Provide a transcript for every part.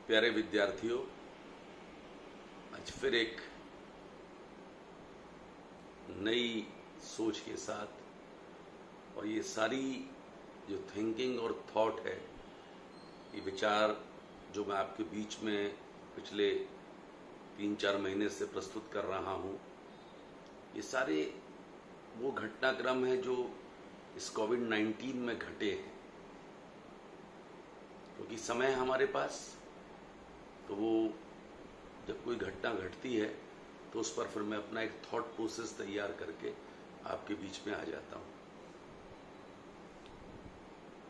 प्यारे विद्यार्थियों, आज फिर एक नई सोच के साथ और ये सारी जो थिंकिंग और थॉट है, ये विचार जो मैं आपके बीच में पिछले 3-4 महीने से प्रस्तुत कर रहा हूँ, ये सारे वो घटनाक्रम है जो इस कोविड-19 में घटे हैं। क्योंकि समय है हमारे पास, तो वो जब कोई घटना घटती है तो उस पर फिर मैं अपना एक थॉट प्रोसेस तैयार करके आपके बीच में आ जाता हूँ।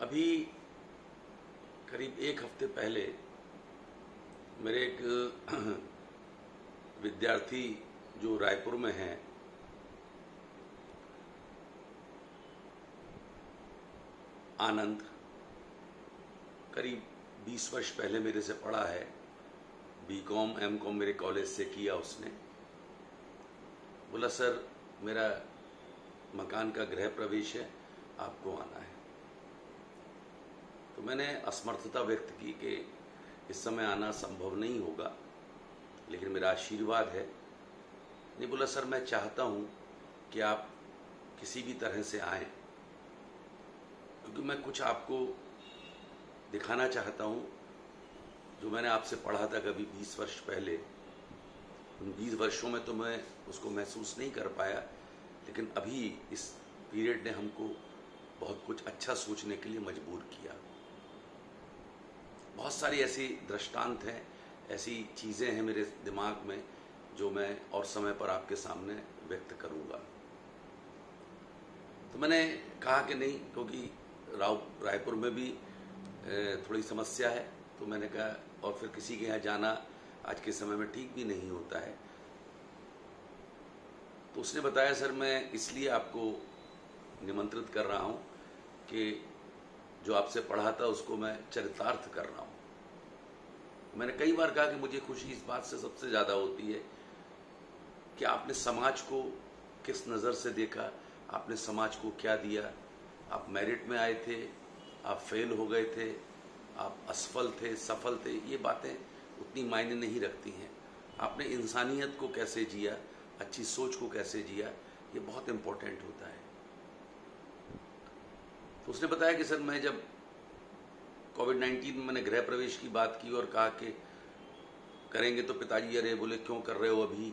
अभी करीब 1 हफ्ते पहले मेरे एक विद्यार्थी जो रायपुर में हैं, आनंद, करीब 20 वर्ष पहले मेरे से पढ़ा है, बीकॉम एमकॉम मेरे कॉलेज से किया उसने। बोला सर मेरा मकान का गृह प्रवेश है, आपको आना है। तो मैंने असमर्थता व्यक्त की कि इस समय आना संभव नहीं होगा, लेकिन मेरा आशीर्वाद है। नहीं, बोला सर मैं चाहता हूँ कि आप किसी भी तरह से आएं, क्योंकि मैं कुछ आपको दिखाना चाहता हूँ जो मैंने आपसे पढ़ा था कभी 20 वर्ष पहले। उन 20 वर्षों में तो मैं उसको महसूस नहीं कर पाया, लेकिन अभी इस पीरियड ने हमको बहुत कुछ अच्छा सोचने के लिए मजबूर किया। बहुत सारी ऐसी दृष्टांत हैं, ऐसी चीज़ें हैं मेरे दिमाग में जो मैं और समय पर आपके सामने व्यक्त करूँगा। तो मैंने कहा कि नहीं, क्योंकि रायपुर में भी थोड़ी समस्या है, तो मैंने कहा, और फिर किसी के यहाँ जाना आज के समय में ठीक भी नहीं होता है। तो उसने बताया सर मैं इसलिए आपको निमंत्रित कर रहा हूँ कि जो आपसे पढ़ा था उसको मैं चरितार्थ कर रहा हूँ। मैंने कई बार कहा कि मुझे खुशी इस बात से सबसे ज़्यादा होती है कि आपने समाज को किस नज़र से देखा, आपने समाज को क्या दिया। आप मेरिट में आए थे, आप फेल हो गए थे, आप असफल थे, सफल थे, ये बातें उतनी मायने नहीं रखती हैं। आपने इंसानियत को कैसे जिया, अच्छी सोच को कैसे जिया, ये बहुत इम्पोर्टेंट होता है। तो उसने बताया कि सर मैं जब कोविड-19 में मैंने गृह प्रवेश की बात की और कहा कि करेंगे, तो पिताजी अरे बोले क्यों कर रहे हो, अभी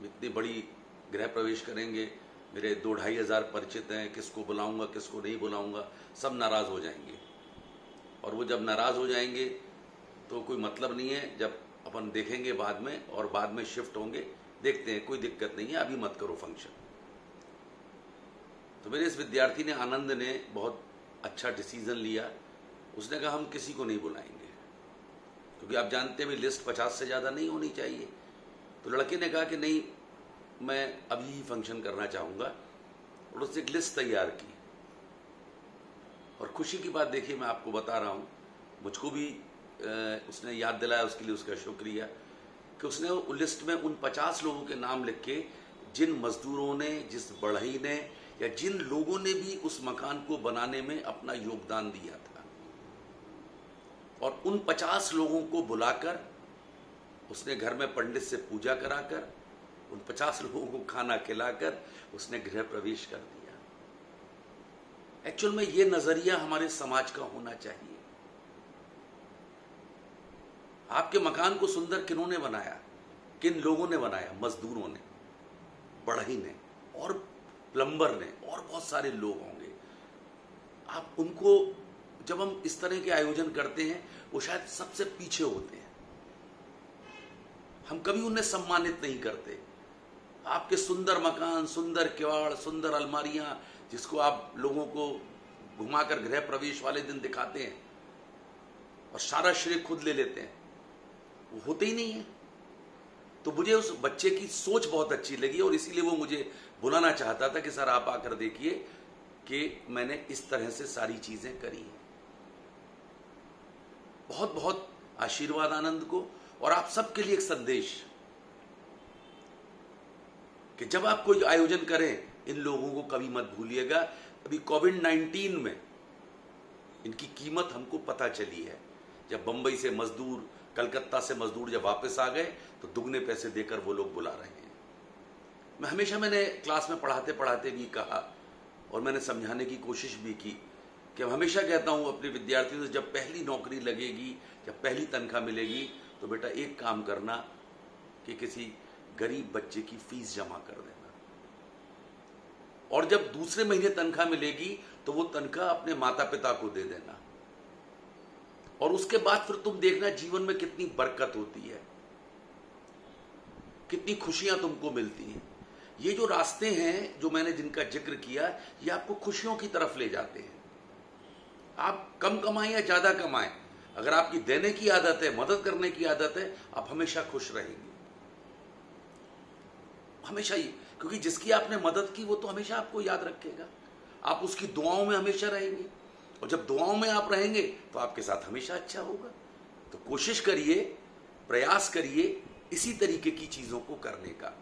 इतनी बड़ी गृह प्रवेश करेंगे, मेरे 2-2.5 हज़ार परिचित हैं, किसको बुलाऊंगा किसको नहीं बुलाऊंगा, सब नाराज़ हो जाएंगे। और वो जब नाराज़ हो जाएंगे तो कोई मतलब नहीं है, जब अपन देखेंगे बाद में और बाद में शिफ्ट होंगे, देखते हैं, कोई दिक्कत नहीं है, अभी मत करो फंक्शन। तो मेरे इस विद्यार्थी ने, आनंद ने, बहुत अच्छा डिसीजन लिया। उसने कहा हम किसी को नहीं बुलाएंगे, क्योंकि आप जानते हैं लिस्ट 50 से ज़्यादा नहीं होनी चाहिए। तो लड़के ने कहा कि नहीं, मैं अभी ही फंक्शन करना चाहूँगा, और उसने एक लिस्ट तैयार की। और खुशी की बात देखिए, मैं आपको बता रहा हूँ, मुझको भी उसने याद दिलाया, उसके लिए उसका शुक्रिया, कि उसने उस लिस्ट में उन 50 लोगों के नाम लिख के, जिन मजदूरों ने, जिस बढ़ई ने, या जिन लोगों ने भी उस मकान को बनाने में अपना योगदान दिया था, और उन 50 लोगों को बुलाकर उसने घर में पंडित से पूजा कराकर, उन 50 लोगों को खाना खिलाकर उसने गृह प्रवेश कर दिया। एक्चुअल में ये नजरिया हमारे समाज का होना चाहिए। आपके मकान को सुंदर किन्होंने बनाया, किन लोगों ने बनाया? मजदूरों ने, बढ़ई ने, और प्लम्बर ने, और बहुत सारे लोग होंगे। आप उनको, जब हम इस तरह के आयोजन करते हैं, वो शायद सबसे पीछे होते हैं, हम कभी उन्हें सम्मानित नहीं करते। आपके सुंदर मकान, सुंदर किवाड़, सुंदर अलमारियां, जिसको आप लोगों को घुमाकर गृह प्रवेश वाले दिन दिखाते हैं और सारा श्रेय खुद ले लेते हैं, वो होते ही नहीं है। तो मुझे उस बच्चे की सोच बहुत अच्छी लगी, और इसीलिए वो मुझे बुलाना चाहता था कि सर आप आकर देखिए कि मैंने इस तरह से सारी चीजें करी हैं। बहुत बहुत आशीर्वाद आनंद को, और आप सबके लिए एक संदेश कि जब आप कोई आयोजन करें, इन लोगों को कभी मत भूलिएगा। अभी कोविड-19 में इनकी कीमत हमको पता चली है। जब बंबई से मजदूर, कलकत्ता से मजदूर जब वापस आ गए तो दुगने पैसे देकर वो लोग बुला रहे हैं। मैंने क्लास में पढ़ाते पढ़ाते भी कहा और मैंने समझाने की कोशिश भी की कि मैं हमेशा कहता हूँ अपने विद्यार्थियों से, जब पहली नौकरी लगेगी, जब पहली तनख्वाह मिलेगी तो बेटा एक काम करना कि किसी गरीब बच्चे की फीस जमा कर देना, और जब दूसरे महीने तनख्वाह मिलेगी तो वो तनख्वाह अपने माता पिता को दे देना, और उसके बाद फिर तुम देखना जीवन में कितनी बरकत होती है, कितनी खुशियां तुमको मिलती हैं। ये जो रास्ते हैं जो मैंने जिनका जिक्र किया, ये आपको खुशियों की तरफ ले जाते हैं। आप कम कमाएं या ज्यादा कमाएं, अगर आपकी देने की आदत है, मदद करने की आदत है, आप हमेशा खुश रहेंगे, हमेशा ही। क्योंकि जिसकी आपने मदद की वो तो हमेशा आपको याद रखेगा, आप उसकी दुआओं में हमेशा रहेंगे, और जब दुआओं में आप रहेंगे तो आपके साथ हमेशा अच्छा होगा। तो कोशिश करिए, प्रयास करिए इसी तरीके की चीजों को करने का,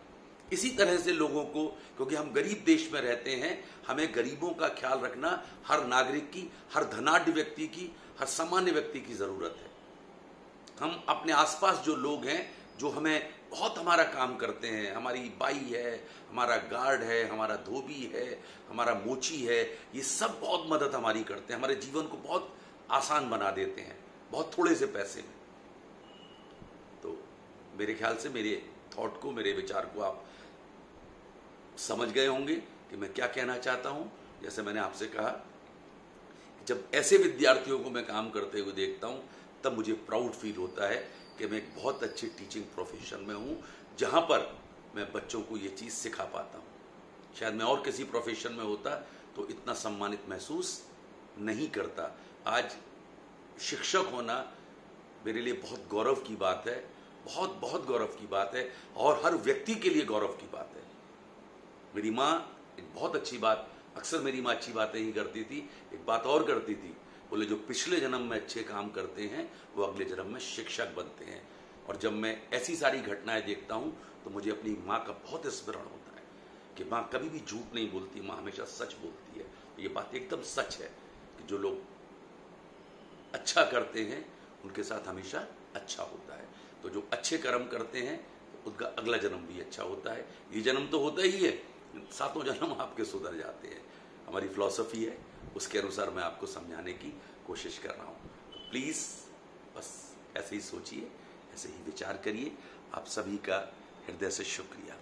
इसी तरह से लोगों को, क्योंकि हम गरीब देश में रहते हैं, हमें गरीबों का ख्याल रखना हर नागरिक की, हर धनाढ्य व्यक्ति की, हर सामान्य व्यक्ति की जरूरत है। हम अपने आसपास जो लोग हैं, जो हमें बहुत हमारा काम करते हैं, हमारी बाई है, हमारा गार्ड है, हमारा धोबी है, हमारा मोची है, ये सब बहुत मदद हमारी करते हैं, हमारे जीवन को बहुत आसान बना देते हैं बहुत थोड़े से पैसे में। तो मेरे ख्याल से मेरे थॉट को, मेरे विचार को आप समझ गए होंगे कि मैं क्या कहना चाहता हूं। जैसे मैंने आपसे कहा, जब ऐसे विद्यार्थियों को मैं काम करते हुए देखता हूं तब मुझे प्राउड फील होता है कि मैं एक बहुत अच्छी टीचिंग प्रोफेशन में हूं, जहां पर मैं बच्चों को ये चीज़ सिखा पाता हूं। शायद मैं और किसी प्रोफेशन में होता तो इतना सम्मानित महसूस नहीं करता। आज शिक्षक होना मेरे लिए बहुत गौरव की बात है, बहुत बहुत गौरव की बात है, और हर व्यक्ति के लिए गौरव की बात है। मेरी माँ एक बहुत अच्छी बात, अक्सर मेरी माँ अच्छी बातें ही करती थी, एक बात और करती थी, बोले जो पिछले जन्म में अच्छे काम करते हैं वो अगले जन्म में शिक्षक बनते हैं। और जब मैं ऐसी सारी घटनाएं देखता हूं तो मुझे अपनी माँ का बहुत स्मरण होता है कि माँ कभी भी झूठ नहीं बोलती, माँ हमेशा सच बोलती है। ये बात एकदम सच है कि जो लोग अच्छा करते हैं उनके साथ हमेशा अच्छा होता है। तो जो अच्छे कर्म करते हैं तो उनका अगला जन्म भी अच्छा होता है। ये जन्म तो होता ही है, सातों जन्म आपके सुधर जाते हैं। हमारी फिलॉसफी है, उसके अनुसार मैं आपको समझाने की कोशिश कर रहा हूँ। तो प्लीज़ बस ऐसे ही सोचिए, ऐसे ही विचार करिए। आप सभी का हृदय से शुक्रिया।